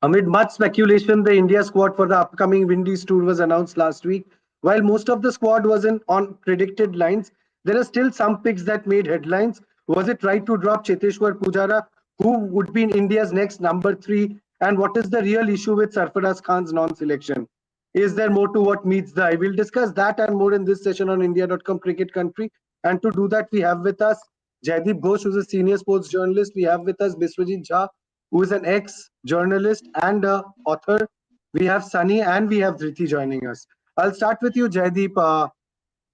Amid much speculation, the India squad for the upcoming Windies tour was announced last week. While most of the squad wasn't on predicted lines, there are still some picks that made headlines. Was it right to drop Cheteshwar Pujara, who would be India's next number three? And what is the real issue with Sarfaraz Khan's non-selection? Is there more to what meets the eye? We'll discuss that and more in this session on India.com Cricket Country. And to do that, we have with us Jaideep Ghosh, who's a senior sports journalist. We have with us Biswajit Jha, who is an ex-journalist and author. We have Sunny and we have Dhriti joining us. I'll start with you, Jaideep.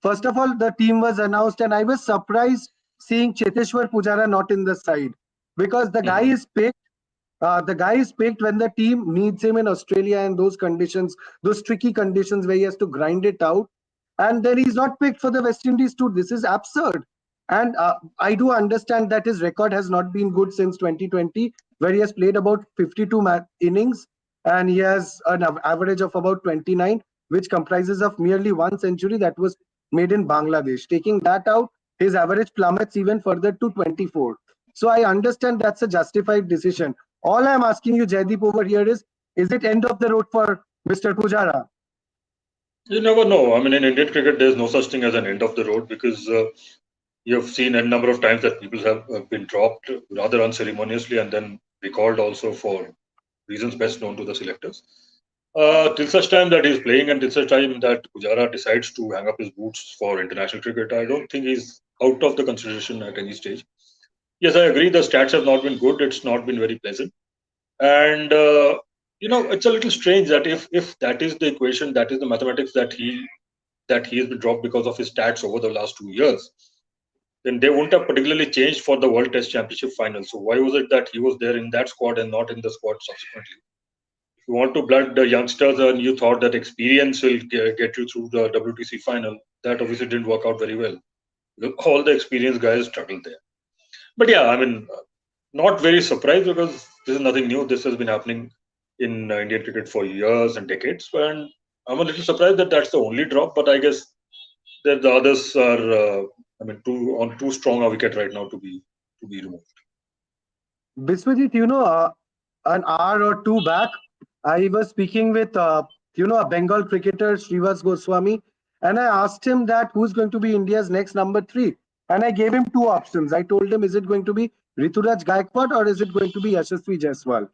First of all, the team was announced and I was surprised seeing Cheteshwar Pujara not in the side because the guy is picked. The guy is picked when the team needs him in Australia and those conditions, those tricky conditions where he has to grind it out. And then he's not picked for the West Indies tour. This is absurd. And I do understand that his record has not been good since 2020, where he has played about 52 innings and he has an average of about 29, which comprises of merely one century that was made in Bangladesh. Taking that out, his average plummets even further to 24. So I understand that's a justified decision. All I'm asking you, Jaideep, over here is it end of the road for Mr. Pujara? You never know. I mean, in Indian cricket, there's no such thing as an end of the road because you've seen a number of times that people have been dropped rather unceremoniously and then recalled also for reasons best known to the selectors. Till such time that he's playing and till such time that Pujara decides to hang up his boots for international cricket, I don't think he's out of the consideration at any stage. Yes, I agree. The stats have not been good. It's not been very pleasant. And, it's a little strange that if that is the equation, that is the mathematics that he has been dropped because of his stats over the last 2 years, then they wouldn't have particularly changed for the World Test Championship final. So why was it that he was there in that squad and not in the squad subsequently? If you want to blood the youngsters and you thought that experience will get you through the WTC final, that obviously didn't work out very well. All the experienced guys struggled there. But yeah, I mean, not very surprised because this is nothing new. This has been happening in Indian cricket for years and decades. And I'm a little surprised that that's the only drop. But I guess that the others are, on too strong a wicket right now to be removed. Biswajit, an hour or two back, I was speaking with, a Bengal cricketer, Srivas Goswami, and I asked him that who's going to be India's next number three. And I gave him two options. I told him, is it going to be Rituraj Gaikwad or is it going to be Yashasvi Jaiswal?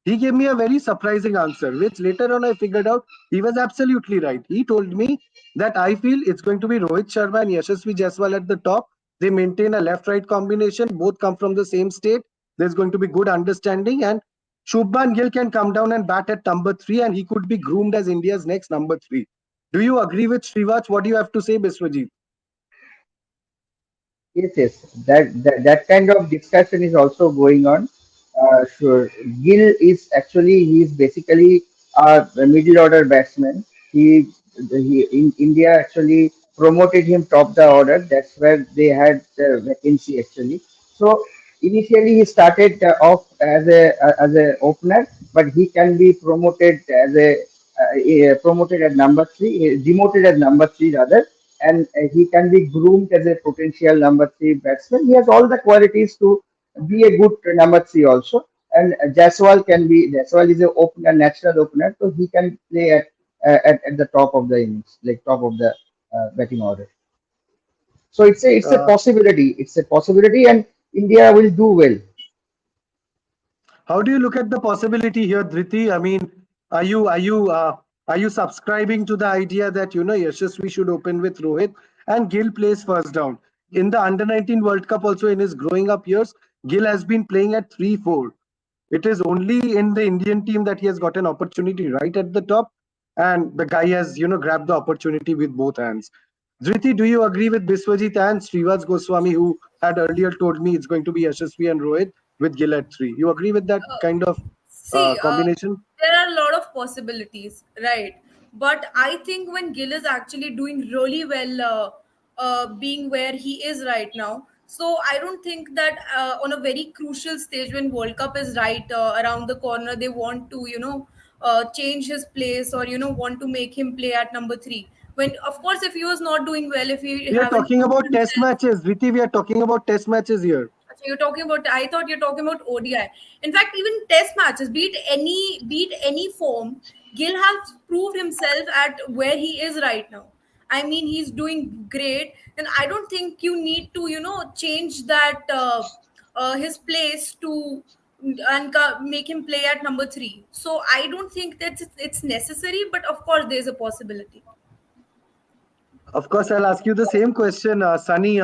He gave me a very surprising answer, which later on I figured out he was absolutely right. He told me that I feel it's going to be Rohit Sharma and Yashasvi Jaiswal at the top. They maintain a left-right combination. Both come from the same state. There's going to be good understanding. And Shubman Gill can come down and bat at number three and he could be groomed as India's next number three. Do you agree with Srivas? What do you have to say, Biswajit? Yes. That kind of discussion is also going on. Sure. Gill is actually he is basically a middle order batsman. He in India actually promoted him top the order. That's where they had the vacancy actually. So initially he started off as a opener, but he can be promoted as promoted at number three, demoted at number three rather, and he can be groomed as a potential number three batsman. He has all the qualities to be a good number three also. And Jaiswal is a natural opener, so he can play at the top of the innings, like top of the batting order. So it's a Uh, possibility. It's a possibility, and India will do well. how do you look at the possibility here, Dhriti? I mean, are you subscribing to the idea that Yashasvi should open with Rohit and Gill plays first down? In the Under 19 World Cup, also in his growing up years, Gill has been playing at 3-4. It is only in the Indian team that he has got an opportunity right at the top, and the guy has grabbed the opportunity with both hands. Dhriti, do you agree with Biswajit and Srivas Goswami, who had earlier told me it's going to be Yashasvi and Rohit with Gill at three? You agree with that Uh, kind of See, combination? there are a lot of possibilities, right? But I think when Gill is actually doing really well, being where he is right now, so I don't think that on a very crucial stage when World Cup is right around the corner, they want to, change his place or want to make him play at number three. When of course, if he was not doing well, if he We are haven't talking proved about test himself. matches. Dhriti, we are talking about test matches here. You're talking about. I thought you're talking about ODI. In fact, even Test matches, be it any form, Gill has proved himself at where he is right now. I mean, he's doing great, and I don't think you need to, change that his place to and make him play at number three. So I don't think that it's necessary, but of course, there's a possibility. Of course, I'll ask you the same question, Sunny.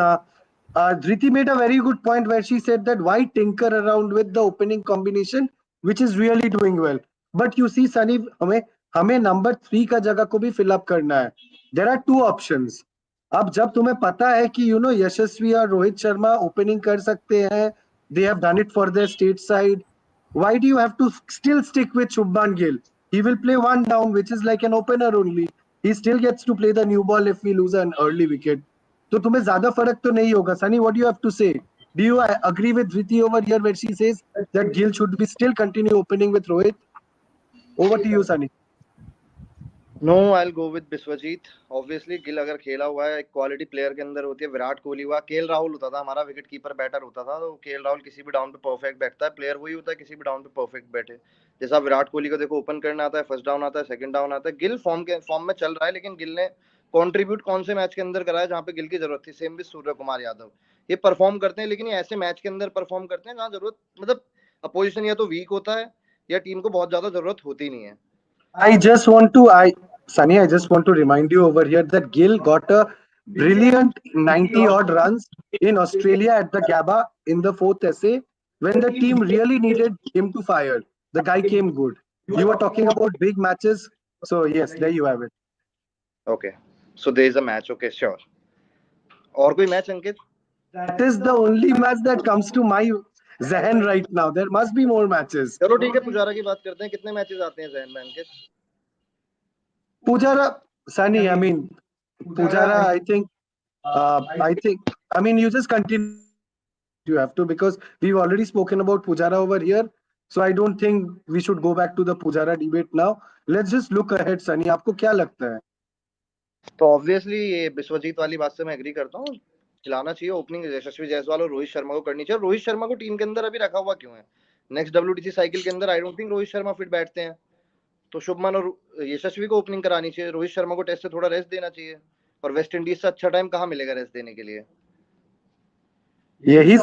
Dhriti made a very good point where she said that why tinker around with the opening combination, which is really doing well. But you see, Sunny, हमें number 3 का जगह को भी fill up करना है. There are two options. अब जब तुम्हें पता है कि यशस्वी और रोहित शर्मा ओपनिंग कर सकते हैं, they have done it for their state side. Why do you have to still stick with Shubman Gill? He will play one down, which is like an opener only. He still gets to play the new ball if we lose an early wicket. तो तुम्हें ज्यादा फर्क तो नहीं होगा. Sunny, what do you have to say? Do you agree with Dhriti over here where she says that Gill should be still continue opening with Rohit? Over to you, Sunny. No I go with Biswajit. Obviously Gill अगर खेला हुआ है, एक quality player के अंदर होती है. विराट कोहली हुआ, केएल राहुल होता था हमारा विकेट कीपर, बैटर होता था. तो केएल राहुल किसी भी डाउन पे परफेक्ट बैठता है. प्लेयर वही होता है किसी भी डाउन पे परफेक्ट बैठे. जैसा विराट कोहली को देखो, ओपन करना आता है, फर्स्ट डाउन आता है, सेकंड डाउन आता है. गिल फॉर्म में चल रहा है, लेकिन गिल ने कॉन्ट्रीब्यूट कौन से मैच के अंदर करा है जहाँ पे गिल की जरूरत थी. सेम भी सूर्य कुमार यादव, ये परफॉर्म करते हैं, लेकिन ये ऐसे मैच के अंदर परफॉर्म करते हैं जहाँ जरूरत, मतलब अपोजिशन या तो वीक होता है या टीम को बहुत ज्यादा जरूरत होती नहीं है. Sunny, I just want to remind you over here that Gill got a brilliant 90 odd runs in Australia at the Gabba in the fourth essay when the team really needed him to fire. The guy came good. You were talking about big matches. So, yes, there you have it. Okay, so there is a match. Okay, sure. और कोई match Ankit? That is the only match that comes to my zehen right now. There must be more matches. चलो ठीक है, पुजारा की बात करते हैं. कितने मैचेस आते हैं जहन में अंकित? Pujara, Sunny, I mean, Pujara, I mean, you just continue. You have to, because we've already spoken about Pujara over here. So I don't think we should go back to the Pujara debate now. Let's just look ahead, Sunny. आपको क्या लगता है? तो obviously ये विश्वजीत वाली बात से मैं एग्री करता हूँ. खिलाना चाहिए ओपनिंग यशस्वी जायसवाल और रोहित शर्मा को करनी चाहिए. रोहित शर्मा को टीम के अंदर अभी रखा हुआ क्यों है? नेक्स्ट WTC साइकिल के अंदर I don't think Rohit Sharma fit बैठते हैं. तो शुभमन और यशस्वी को ओपनिंग करानी चाहिए. रोहित शर्मा को टेस्ट से थोड़ा रेस्ट देना चाहिए. और वेस्ट इंडीज से अच्छा टाइम कहाँ मिलेगा रेस्ट देने के लिए? यही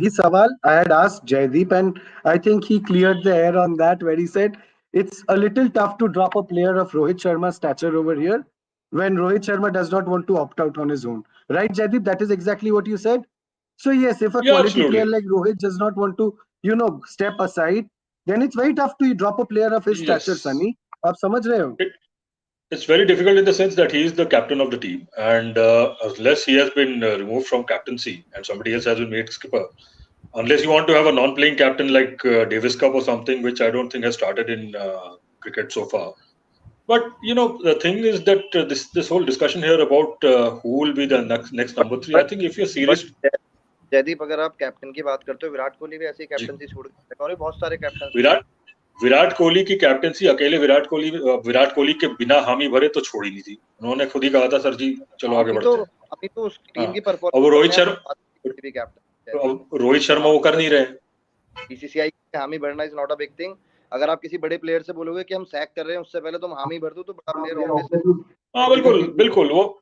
सवाल I had asked Jaideep, and I think he cleared the air on that, where he said it's a little tough to drop a player of Rohit Sharma's stature over here when Rohit Sharma does not want to opt out on his own. Right, Jaideep? That is exactly what you said. So yes, if a Yeah, quality absolutely. player like Rohit does not want to, step aside, then it's very tough to drop a player of his stature, Yes. Sunny. आप समझ रहे हो? It's very difficult in the sense that he is the captain of the team, and unless he has been removed from captaincy and somebody else has been made skipper, unless you want to have a non-playing captain like Davis Cup or something, which I don't think has started in cricket so far. But the thing is that this whole discussion here about who will be the next number 3, I think if you're serious. Jaideep, अगर आप captain की बात करते हो, विराट कोहली भी ऐसे ही captaincy छोड़ के, और भी बहुत सारे कैप्टन. विराट कोहली की कैप्टनसी अकेले विराट कोहली के बिना हामी भरे तो छोड़ी नहीं थी. उन्होंने खुद ही कहा था, सर जी चलो आगे बढ़ते हैं. अभी तो उस टीम की परफॉर्मेंस. अब रोहित शर्मा वो कर नहीं रहे. बीसीसीआई के हामी भरना is not a big thing. अगर आप किसी बड़े प्लेयर से बोलोगे कि हम सैक कर रहे हैं, उससे पहले तुम हामी भर दो, तो बड़ा प्लेयर. हाँ, बिल्कुल वो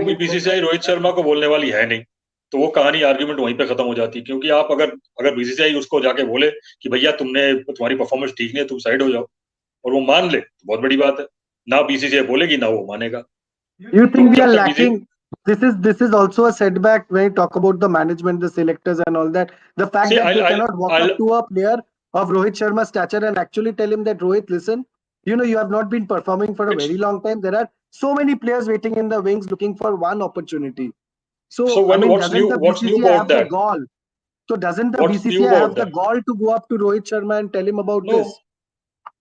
भी बीसीसीआई रोहित शर्मा को बोलने वाली है नहीं. तो वो कहानी आर्ग्यूमेंट वहीं पे खत्म हो जाती है, क्योंकि आप अगर बीसीसीआई उसको जाके बोले कि भैया तुम्हारी परफॉर्मेंस ठीक नहीं है, तुम साइड हो जाओ, और वो मान ले, तो बहुत बड़ी बात है. ना बीसीसीआई बोलेगी ना वो मानेगा. You think we are lacking? This is also a setback when you talk about the management, the selectors, and all that. The fact that they cannot walk up to a player of Rohit Sharma's stature and actually tell him that, Rohit, listen, you have not been performing for a very long time. There are so many players waiting in the wings looking for one opportunity. So what's new about that? So doesn't the BCCI have the gall to go up to Rohit Sharma and tell him about this?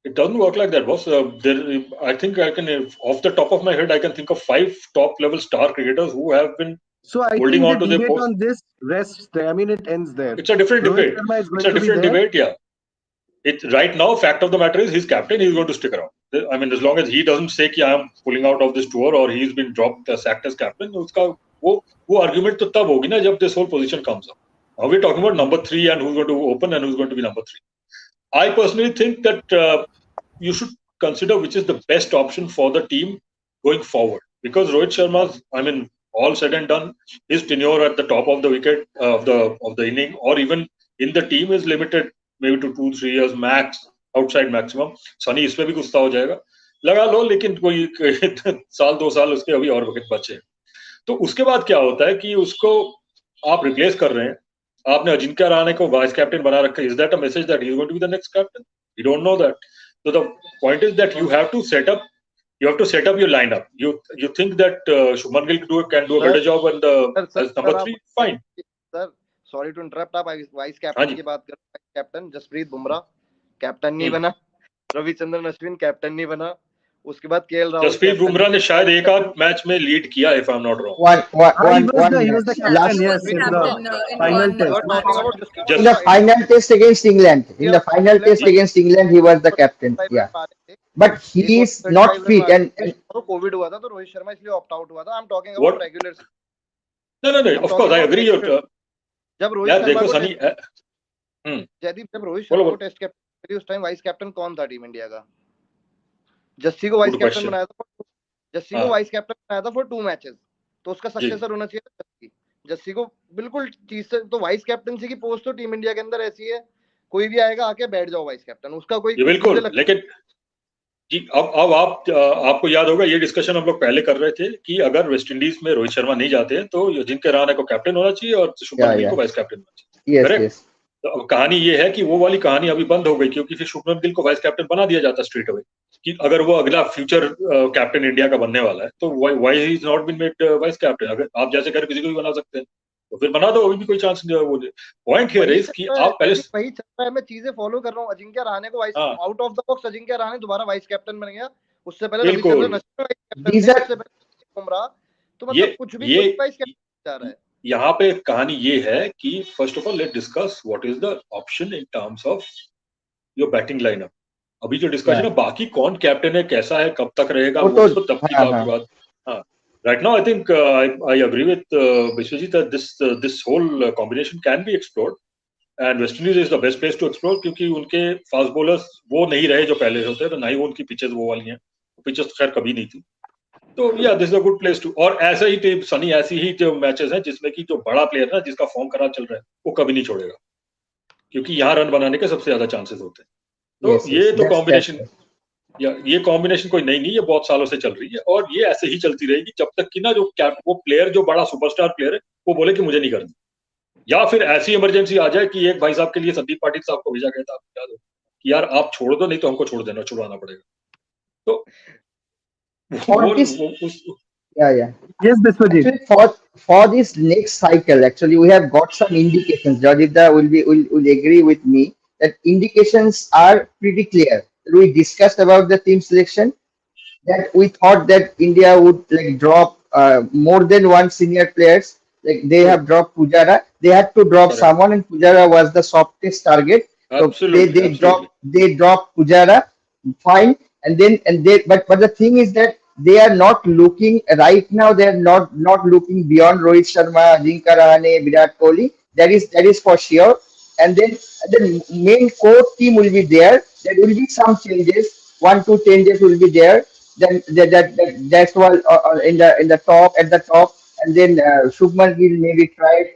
It doesn't work like that, boss. I think I can, off the top of my head, I can think of 5 top-level star cricketers who have been holding on to their post. On this rests there. I mean, it ends there. It's a different debate. It's a different debate, yeah. Right now, fact of the matter is, he's captain. He's going to stick around. I mean, as long as he doesn't say कि I'm pulling out of this tour or he's been dropped, sacked as captain, उसका वो argument तो तब होगी ना जब this whole position comes up. Now we're talking about number 3 and who's going to open and who's going to be number 3. I personally think that you should consider which is the best option for the team going forward, because Rohit Sharma's, I mean, all said and done, his tenure at the top of the wicket of the inning or even in the team is limited maybe to 2-3 years max, outside maximum. Sunny इसमें भी गुस्सा हो जाएगा, लगा लो, लेकिन कोई साल 2 साल उसके अभी और विकेट बचे हैं. तो उसके बाद क्या होता है कि उसको आप रिप्लेस कर रहे हैं. आपने अजिंक्य रहाणे को वाइस कैप्टन बना रखा है. Is that a message that he is going to be the next captain? We don't know that. So the point is that you have to set up your lineup. You think that Shubman Gill can do a better job on the as number 3? Fine. Sir sorry to interrupt. आप vice captain की बात कर रहे हैं. Captain Jasprit Bumrah captain नहीं बना, Ravichandran Ashwin captain नहीं बना, उसके बाद केएल राहुल. जसप्रीत बुमराह ने शायद एक आध मैच में लीड किया, if I'm not wrong. He was the captain, yes, in the final test. In the final test against England. In the final test against England, he was the captain. Yeah. But he is not fit and Covid हुआ था तो रोहित शर्मा इसलिए opt out हुआ था. I am talking about regular. No, of course I agree. जब रोहित शर्मा देखो को सनी, जयदीप, जब रोहित शर्मा को टेस्ट कैप्टन, उस टाइम वाइस कैप्टन कौन था टीम इंडिया का? जस्सी को वाइस कैप्टन बनाया था. जस्सी को वाइस कैप्टन बनाया था फॉर 2 मैचेस. तो उसका सक्सेसर होना चाहिए था जस्सी. जस्सी को बिल्कुल चीज से तो वाइस कैप्टनसी की पोस्ट तो टीम इंडिया के अंदर ऐसी है, कोई भी आएगा आके बैठ जाओ वाइस कैप्टन, उसका कोई बिल्कुल. लेकिन जी अब आपको याद होगा ये डिस्कशन हम लोग पहले कर रहे थे कि अगर वेस्ट इंडीज में रोहित शर्मा नहीं जाते हैं तो अजिंक्य रहाणे को कैप्टन होना चाहिए और शुभमन गिल को वाइस कैप्टन होना चाहिए. करेक्ट. तो अब कहानी ये है कि वो वाली कहानी अभी बंद हो गई, क्योंकि फिर शुभमन गिल को वाइस कैप्टन बना दिया जाता स्ट्रेट अवे कि अगर वो अगला फ्यूचर कैप्टन इंडिया का बनने वाला है तो why he is not been made vice captain. अगर आप जैसे कर किसी को भी बना सकते हैं तो फिर बना दो, अभी भी कोई चांस नहीं है. वो पॉइंट हियर इज कि आप पहले वही चल रहा है. मैं चीजें फॉलो कर रहा हूं. अजिंक्य रहाणे को vice out of the box Ajinkya Rahane दोबारा वाइस कैप्टन बन गया. उससे पहले रविचंद्रन अश्विन, बुमराह. तो मतलब कुछ भी वाइस कैप्टन जा रहा है. यहाँ पे कहानी ये है कि first of all let discuss what is the option in terms of your batting lineup. अभी जो डिस्कशन है बाकी कौन कैप्टन है, कैसा है, कब तक रहेगा, वो तो तब की बात. हाँ, right now I think I agree with Vishwajit that this whole combination can be explored and West Indies is the best place to explore क्योंकि उनके फास्ट बॉलर्स वो नहीं रहे जो पहले होते हैं, तो ना ही उनकी पिचेस वो वाली हैं. पिचेस तो खैर कभी नहीं थी. तो yeah this is a good place to. और ऐसा ही टीम सनी, ऐसी ही जो मैचेस हैं जिसमें कि जो बड़ा प्लेयर ना जिसका फॉर्म खराब चल रहा है वो कभी नहीं छोड़ेगा, क्योंकि यहाँ रन बनाने के सबसे ज्यादा चांसेस होते हैं. तो ये तो कॉम्बिनेशन, ये कॉम्बिनेशन कोई नई नहीं, ये बहुत सालों से चल रही है और ये ऐसे ही चलती रहेगी जब तक कि ना जो वो प्लेयर जो बड़ा सुपरस्टार प्लेयर है वो बोले कि मुझे नहीं करना, या फिर ऐसी इमरजेंसी आ जाए कि एक भाई साहब के लिए संदीप पाटिल साहब को भेजा गया था, आपको याद हो कि यार आप छोड़ दो, नहीं तो हमको छोड़ देना, छुड़वाना पड़ेगा. तो Yes, Biswajit. For this next cycle, actually, we have got some indications. Jadida will agree with me that indications are pretty clear. We discussed about the team selection, that we thought that India would like drop more than one senior players. Like they have dropped Pujara. They had to drop someone, and Pujara was the softest target. Absolutely, so they dropped Pujara. Fine. But the thing is that they are not looking right now. They are not looking beyond Rohit Sharma, Ajinkya Rahane, Virat Kohli. That is for sure. And then the main core team will be there. There will be some changes. 1-2 changes will be there. Then that's why in the top at the top. And then Shubman Gill maybe tried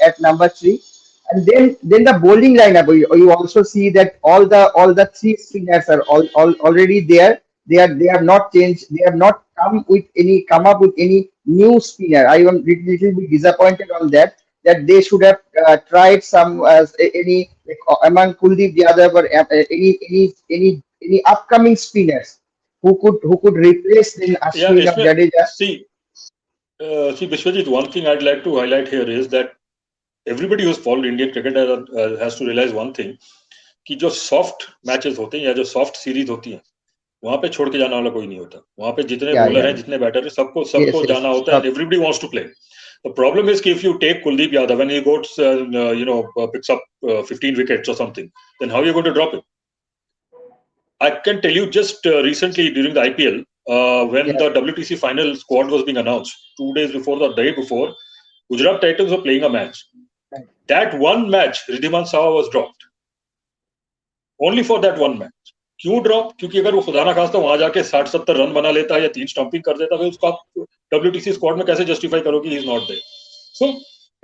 at number 3. And then the bowling lineup, you also see that all the 3 spinners are already there. They have not changed. They have not come up with any new spinner. I am little bit disappointed on that. That they should have tried some any among Kuldeep Yadav or any upcoming spinners who could replace then Ashwin or Jadeja. See, Vishwajit, one thing I'd like to highlight here is that everybody who's followed Indian cricket has to realize one thing कि जो soft matches होते हैं या जो soft series होती हैं वहां पे छोड़ के जाने वाला कोई नहीं होता. वहां पे जितने बॉलर हैं, जितने बैटर हैं, सबको जाना होता है. Everybody wants to play. The problem is if you take Kuldeep Yadav and he goes picks up 15 wickets or something, then how are you going to drop him? I can tell you just recently during the IPL when the WTC final squad was being announced, 2 days before, the day before, Gujarat Titans were playing a match. Right. That one match, Riddhiman Saha was dropped. Only for that one match. क्यों drop? क्योंकि अगर वो खुदा ना खास्ता वहां जाके 60-70 run बना लेता है या 3 स्टंपिंग कर देता है, उसको आप WTC स्क्वाड में कैसे जस्टिफाई करोगे he is not there? So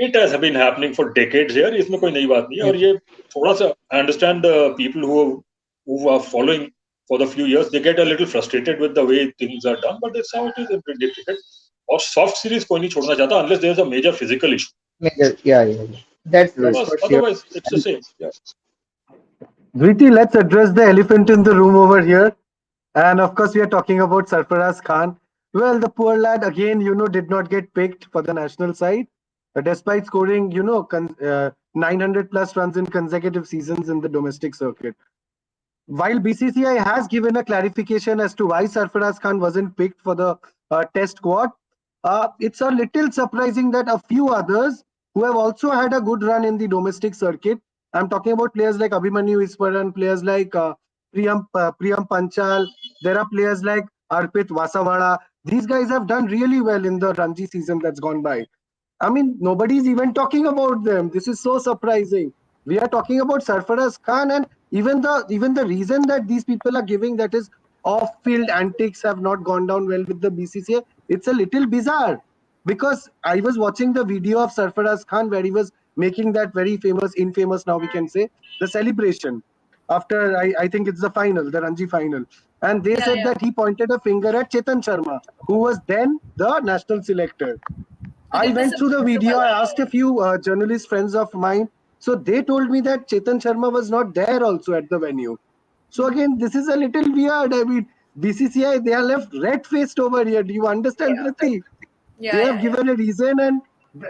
it has been happening for decades here. इसमें कोई नई बात नहीं है. और ये थोड़ा सा I understand people who are following for the few years, they get a little frustrated with the way things are done, but that's how it is in Indian cricket. और soft series कोई नहीं छोड़ना चाहता unless there is a major physical issue. Major, yeah. That's Right. for sure. Otherwise, it's the same. Yeah. Dhriti, let's address the elephant in the room over here. And of course, we are talking about Sarfaraz Khan. Well, the poor lad, again, did not get picked for the national side, despite scoring, 900 plus runs in consecutive seasons in the domestic circuit. While BCCI has given a clarification as to why Sarfaraz Khan wasn't picked for the test squad, it's a little surprising that a few others who have also had a good run in the domestic circuit, I'm talking about players like Abhimanyu Iswaran, players like Priyam Panchal, there are players like Arpit Vasavada. These guys have done really well in the Ranji season that's gone by. I mean, nobody's even talking about them. This is so surprising. We are talking about Sarfaraz Khan, and even the reason that these people are giving, that is off-field antics have not gone down well with the BCCI. It's a little bizarre, because I was watching the video of Sarfaraz Khan where he was making that very infamous now we can say, the celebration after I think it's the final, the Ranji final, and they said that he pointed a finger at Chetan Sharma, who was then the national selector. I went through the video. I asked a few journalist friends of mine. So they told me that Chetan Sharma was not there also at the venue. So again, this is a little weird. I mean, BCCI, they are left red-faced over here. Do you understand, Priti? They have given a reason, and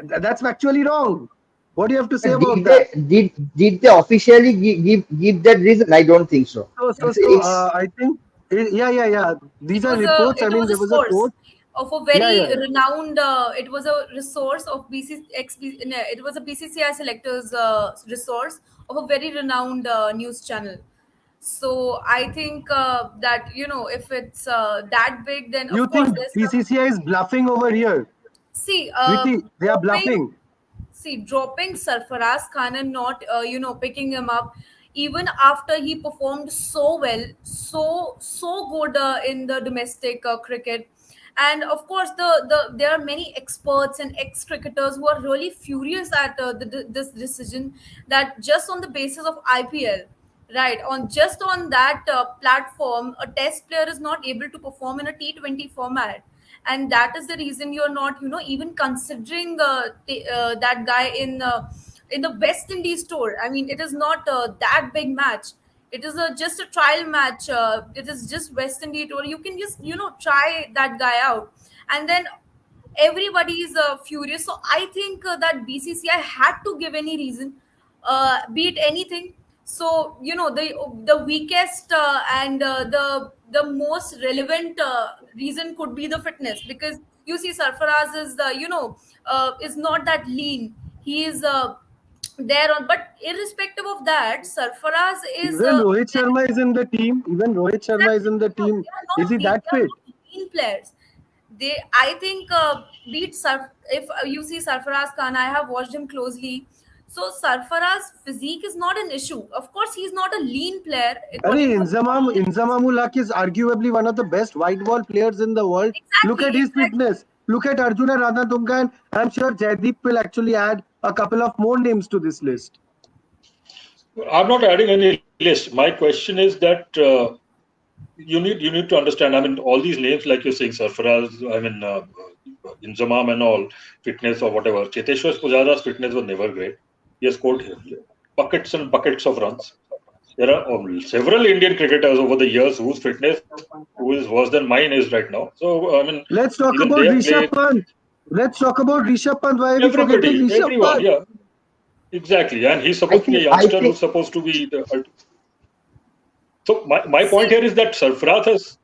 that's actually wrong. What do you have to say about that? Did they officially give that reason? I don't think so. I think, yeah. These are reports. I mean, there was a quote of a very renowned. It was a resource of it was a BCCI selectors resource of a very renowned news channel. So I think that if it's that big, then you of course think BCCI is bluffing over here? See, they are bluffing. See, dropping Sarfaraz Khan and not picking him up, even after he performed so well, so good in the domestic cricket. And of course, there are many experts and ex-cricketers who are really furious at this decision, that just on the basis of IPL, right, on that platform, a test player is not able to perform in a T20 format, and that is the reason you're not even considering that guy in the West Indies tour. I mean, it is not that big match. It is just a trial match. It is just West Indies tour. You can just try that guy out, and then everybody is furious. So I think that BCCI had to give any reason, be it anything. So the weakest and the most relevant reason could be the fitness, because you see Sarfaraz is is not that lean. He is there on, but irrespective of that, Sarfaraz is Even Rohit Sharma is in the team. Even Rohit Sharma is in the team. Is he that fit? Lean players. I think beat if you see Sarfaraz Khan, I have watched him closely. So Sarfaraz physique is not an issue. Of course, he's not a lean player. Inzamamul Haq is arguably one of the best white ball players in the world. Exactly, Look at his fitness. Look at Arjuna Radhatunga, and I'm sure Jaideep will actually add a couple of more names to this list. I'm not adding any list. My question is that you need to understand. I mean, all these names, like you're saying, Sarfaraz, I mean, Inzamam and all, fitness or whatever. Cheteshwar Pujara's fitness was never great. He has scored buckets and buckets of runs. There are several Indian cricketers over the years whose fitness who is worse than mine is right now. So I mean, let's talk about Rishabh Pant. Let's talk about Rishabh Pant. Why are we forgetting Rishabh Pant? Yeah, exactly. And he's supposed to be a youngster who's supposed to be. So my point here is that Sarfaraz has.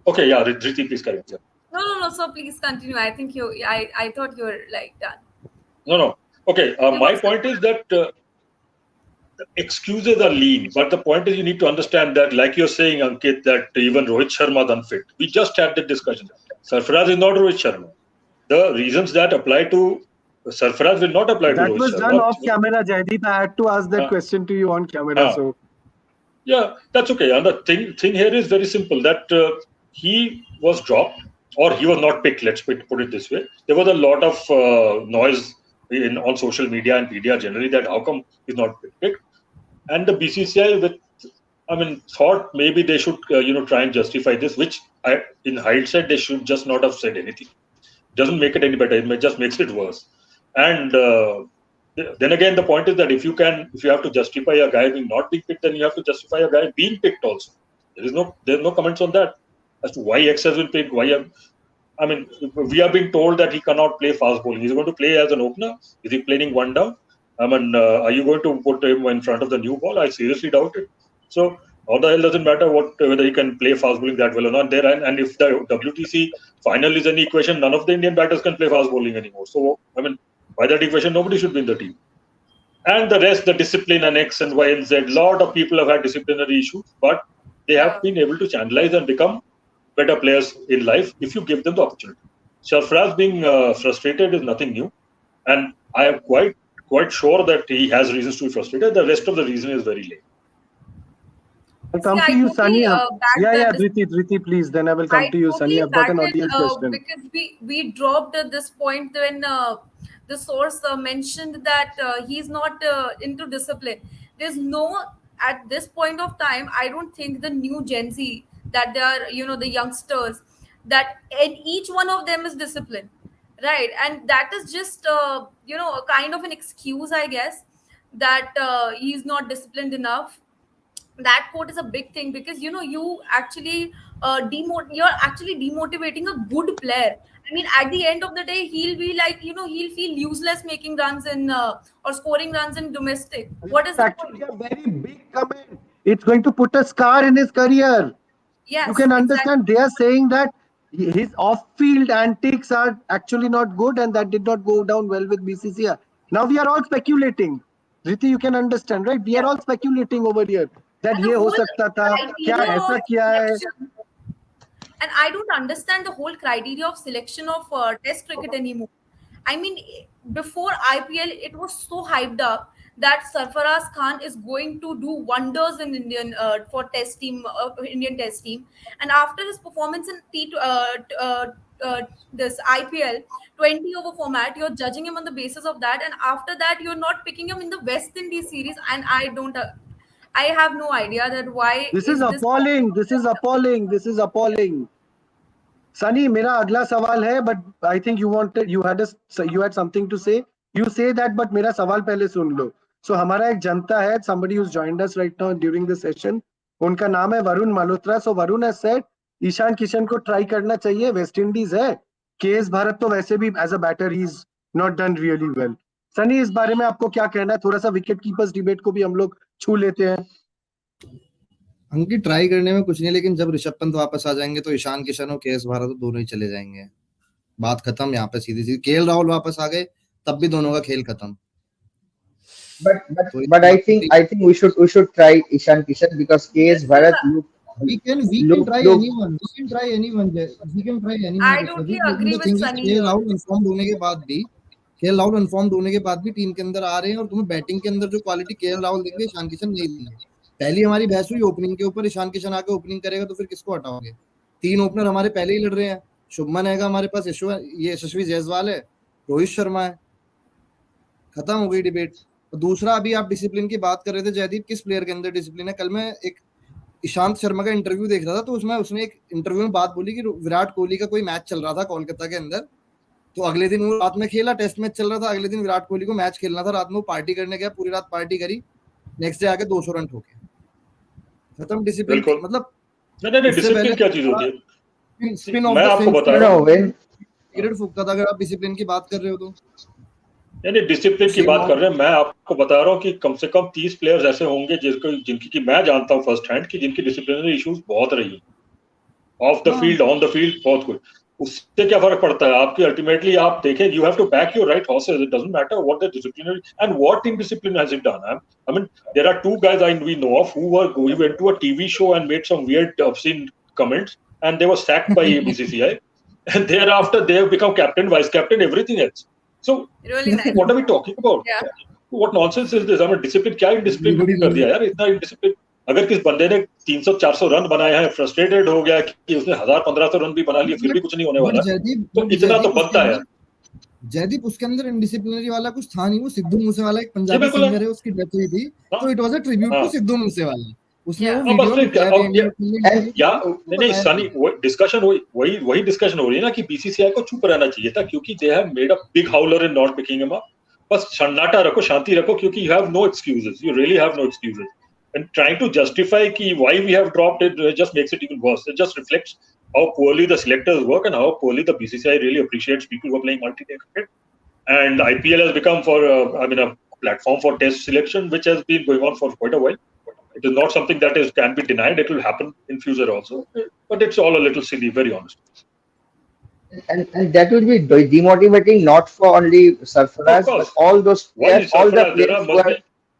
Okay, yeah, Dhriti, please correct. Yeah. No. So please continue. I think I thought you were like done. No. Okay, my point is that. excuses are lean, but the point is you need to understand that, like you're saying, Ankit, that even Rohit Sharma is unfit. We just had that discussion. Sarfaraz is not Rohit Sharma. The reasons that apply to Sarfaraz will not apply to That Rohit was done Sharma. off camera, Jaideep. I had to ask that question to you on camera. So yeah, that's okay. And the thing here is very simple, that he was dropped or he was not picked. Let's put it this way. There was a lot of noise on social media and media generally that how come he's not picked. And the BCCI, thought maybe they should try and justify this, which in hindsight they should just not have said anything. Doesn't make it any better. It just makes it worse. And then again, the point is that if you have to justify a guy being not being picked, then you have to justify a guy being picked also. There's no comments on that as to why X has been picked. We are being told that he cannot play fast bowling. He's going to play as an opener. Is he playing one down? Are you going to put him in front of the new ball? I seriously doubt it. So all the hell doesn't matter whether he can play fast bowling that well or not. And if the WTC final is an equation, none of the Indian batters can play fast bowling anymore. So by that equation, nobody should be in the team. And the rest, the discipline and X and Y and Z, lot of people have had disciplinary issues, but they have been able to channelize and become better players in life if you give them the opportunity. Sarfaraz being frustrated is nothing new, and I am quite sure that he has reasons to be frustrated. The rest of the reason is very lame. I'll come to you, Sunny. Dhriti, please. Then I will come to you, Sunny. I've got an audience question. Because we dropped at this point when the source mentioned that he's not into discipline. There's no, at this point of time, I don't think the new Gen Z, that they are, the youngsters, that and each one of them is disciplined, right? And that is just, a kind of an excuse, I guess, that he's not disciplined enough. That quote is a big thing because you actually you're actually demotivating a good player. I mean, at the end of the day, he'll be like, he'll feel useless making runs in or scoring runs in domestic. What is actually a very big comment? It's going to put a scar in his career. Yes, you can understand. exactly. They are saying that his off-field antics are actually not good, and that did not go down well with BCCI. Now we are all speculating. Riti, you can understand, right? We are all speculating over here that And the ye ho whole sakta tha, kya criteria aisa of kiya hai. selection, and I don't understand the whole criteria of selection of test cricket anymore. I mean, before IPL, it was so hyped up that Sarfaraz Khan is going to do wonders in Indian test team. And after his performance in this IPL 20 over format, you're judging him on the basis of that, and after that, you're not picking him in the West Indies series. And I have no idea that why This is this. appalling. This is appalling. This is appalling. Sunny, मेरा अगला सवाल है, but I think you had something to say. You say that, but मेरा सवाल पहले सुन लो. So हमारा एक जनता है, somebody who's joined us right now during the session. उनका नाम है Varun Malhotra. So Varun has said, Ishan Kishan को try करना चाहिए. West Indies है. केएस भारत तो वैसे भी as a batter he's not done really well. Sunny, इस बारे में आपको क्या कहना है? थोड़ा सा विकेट कीपर्स डिबेट को भी हम लोग छू लेते हैं. उनकी ट्राई करने में कुछ नहीं, लेकिन जब ऋषभ पंत वापस आ जाएंगे तो ईशान किशन और केएस भारत तो दोनों ही चले जाएंगे. बात खत्म यहाँ पे सीधी सीधी. केएल राहुल वापस आ गए तब भी दोनों का खेल खत्म. But I think we should try Ishan Kishan because KS Bharat we can try anyone. We can try anyone. I totally agree with Sunny. KL Rahul informed होने के बाद भी टीम के अंदर आ रहे हैं और तुम्हें बैटिंग के अंदर जो क्वालिटी केएल राहुल देंगे ईशान किशन नहीं देंगे. पहली हमारी बहस हुई ओपनिंग के ऊपर. ईशान किशन आके ओपनिंग करेगा तो फिर किसको हटाओगे? 3 ओपनर हमारे पहले ही लड़ रहे हैं. शुभमन है हमारे पास, यशस्वी जायसवाल है, रोहित शर्मा है. खत्म हो गई डिबेट. दूसरा, अभी आप डिसिप्लिन की बात कर रहे थे जयदीप, किस प्लेयर के अंदर डिसिप्लिन है? कल मैं एक ईशांत शर्मा का इंटरव्यू देख रहा था, तो उसमें उसने एक इंटरव्यू में बात बोली कि विराट कोहली का कोई मैच चल रहा था कोलकाता के अंदर, तो अगले दिन वो रात में खेला. टेस्ट मैच चल रहा था, अगले दिन विराट कोहली को मैच खेलना था. रात में वो पार्टी करने गया, पूरी रात पार्टी करी, नेक्स्ट डे आके 200 रन ठोके. खत्म डिसिप्लिन. मतलब नहीं, डिसिप्लिन क्या चीज होती है? स्पिन ऑफ मैं आपको बता रहा हूँ, पीरियड फूकता था. अगर आप डिसिप्लिन की बात कर रहे हो तो नहीं, डिसिप्लिन की बात कर रहे हैं. मैं आपको बता रहा हूँ कि कम से कम 30 प्लेयर्स ऐसे होंगे जिनकी कि मैं जानता हूँ फर्स्ट हैंड की जिनकी डिसिप्लिनरी इश्यूज बहुत रही है. Of the field, on the field बहुत कुछ. उससे क्या फर्क पड़ता है आपकी अल्टीमेटली आप देखें you have to back your right horses. It doesn't matter what the disciplinary and what indiscipline has it done. I mean there are two guys we know of who went to a TV show and made some weird obscene comments and they were sacked by BCCI and thereafter they have become captain, vice captain, everything else. So Really nice. what are we talking about? Yeah. What nonsense is this? I mean discipline क्या indiscipline कर दिया यार इतना indiscipline. अगर किस बंदे ने 300-400 run बनाए हैं फ्रस्ट्रेटेड हो गया कि उसने 1000-1500 रन भी बना लिए फिर भी कुछ नहीं होने वाला तो इतना तो बनता है जयदीप उसके अंदर इनडिसिप्लिनरी वाला कुछ था नहीं वो सिद्धू मूसेवाला एक पंजाबी सिंगर है उसकी डेथ हुई थी तो it was a tribute to Sidhu Moosewala उसने वो वीडियो नहीं सनी वही डिस्कशन हो रही है ना कि बीसीसीआई को चुप रहना चाहिए था क्योंकि they have made a big howler in not picking him up बस सन्नाटा रखो शांति रखो क्योंकि you have no excuses you really have no excuses and trying to justify why we have dropped it just makes it even worse. It just reflects how poorly the selectors work and how poorly the BCCI really appreciates people who are playing multi-day cricket. And IPL has become a platform for test selection, which has been going on for quite a while. It is not something that can be denied. It will happen in future also. But it's all a little silly, very honest. And that will be demotivating not for only Sarfaraz, but all those players, all the players who are,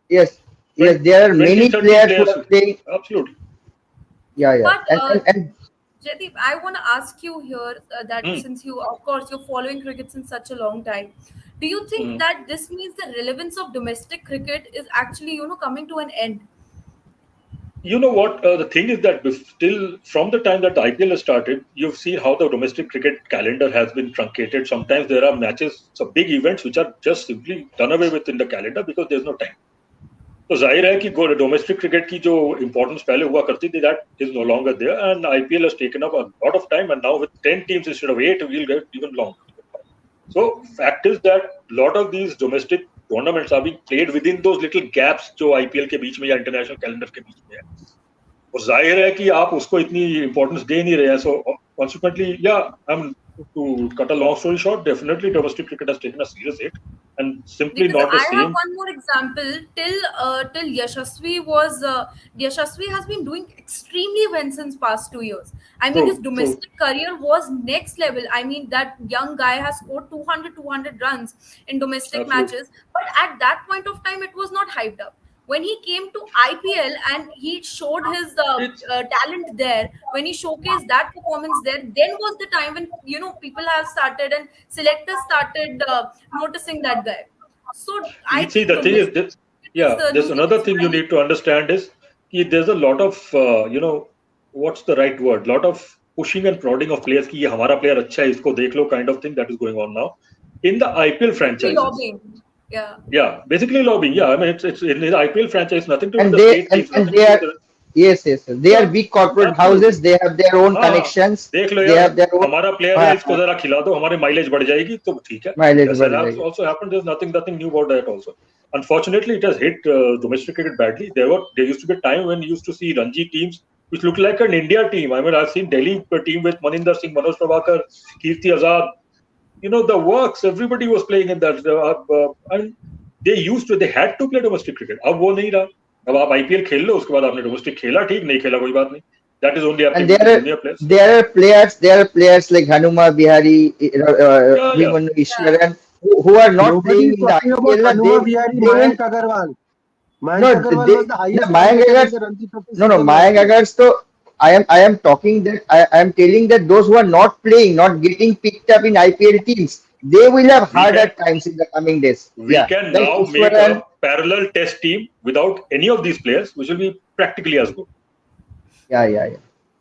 yes, there are many players who are playing. Absolutely. Yeah. But, and Jaideep, I want to ask you here that since of course, you're following cricket since such a long time, do you think that this means the relevance of domestic cricket is actually, coming to an end? You know what? The thing is that still from the time that the IPL has started, you've seen how the domestic cricket calendar has been truncated. Sometimes there are matches, some big events which are just simply done away with in the calendar because there's no time. तो जाहिर है कि domestic cricket की जो importance पहले हुआ करती थी that is no longer there and IPL has taken up a lot of time and now with 10 teams instead of 8 we will get even long so fact is that lot of these domestic tournaments are being played within those little gaps जो IPL के बीच में या international calendar के बीच में है और जाहिर है कि आप उसको इतनी इंपॉर्टेंस दे नहीं रहे हैं सो कॉन्सिक्वेंटली या I am to cut a long story short, definitely domestic cricket has taken a serious hit and simply because not the same. I have one more example. Till Yashasvi has been doing extremely well since past 2 years. I mean, his domestic career was next level. I mean, that young guy has scored 200 runs in domestic matches. But at that point of time, it was not hyped up. When he came to IPL and he showed his talent there, when he showcased that performance there, then was the time when people have started and selectors started noticing that guy. So I see the thing is this, there's another thing you need to understand is there's a lot of what's the right word? Lot of pushing and prodding of players कि ये हमारा player अच्छा है इसको देख लो kind of thing that is going on now in the IPL franchise. Yeah, basically lobbying. Yeah, I mean it's in the IPL franchise, nothing to do with the state teams. And they are, yes. They are big corporate houses. They have their own connections. देख लो यार, हमारा player है इसको जरा खिला दो, हमारे mileage बढ़ जाएगी तो ठीक है. That also happened. There's nothing new about that also. Unfortunately, it has hit domestic cricket badly. There used to be a time when you used to see Ranji teams which looked like an India team. I mean, I've seen Delhi team with Maninder Singh, Manoj Prabhakar, Kirti Azad. The works, everybody was playing in that. And they had to play domestic cricket. अब वो नहीं रहा. अब आप IPL खेल लो, उसके बाद आपने domestic खेला ठीक, नहीं खेला कोई बात नहीं. That is only happening with junior players. There are players like Hanuma Bihari, Bhimanyu Ishwaran, who are not playing in the IPL. Hanuma Bihari, Mayank Agarwal. Mayank Agarwal was the highest. Mayank Agarwal. So I am talking that I am telling that those who are not playing, not getting picked up in IPL teams, they will have harder times in the coming days. We can now make a parallel test team without any of these players, which will be practically as good. Yeah.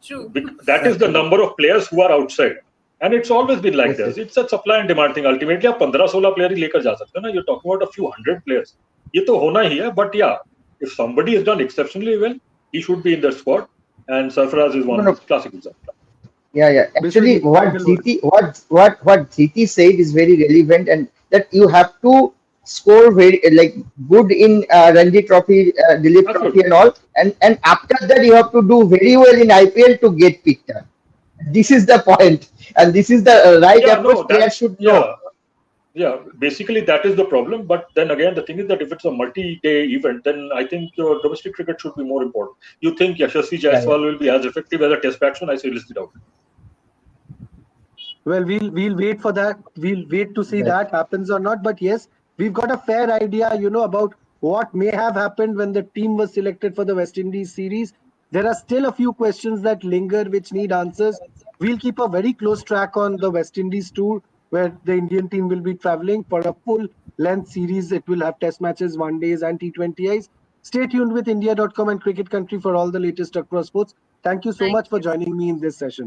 True. That is the number of players who are outside. And it's always been like this. It's a supply and demand thing. Ultimately, आप 15-16 players ही लेकर जा सकते हो ना. You're talking about a few hundred players. ये तो होना ही है. But yeah, if somebody has done exceptionally well, he should be in the squad. And Sarfaraz is one classic example. Yeah. Actually, what GT said is very relevant, and that you have to score very good in Ranji Trophy, Dilip Trophy, and all, and after that you have to do very well in IPL to get picked up. This is the point, and this is the right approach. Players should know. Yeah, basically that is the problem. But then again, the thing is that if it's a multi-day event, then I think your domestic cricket should be more important. You think Yashasvi Jaiswal will be as effective as a test batsman? I say list it out. Well, we'll wait for that. We'll wait to see Right. that happens or not. But yes, we've got a fair idea, about what may have happened when the team was selected for the West Indies series. There are still a few questions that linger which need answers. We'll keep a very close track on the West Indies tour, where the Indian team will be traveling for a full length series. It will have test matches, one days, and T20Is. Stay tuned with India.com and Cricket Country for all the latest across sports. Thank you so Thank much for you. joining me in this session.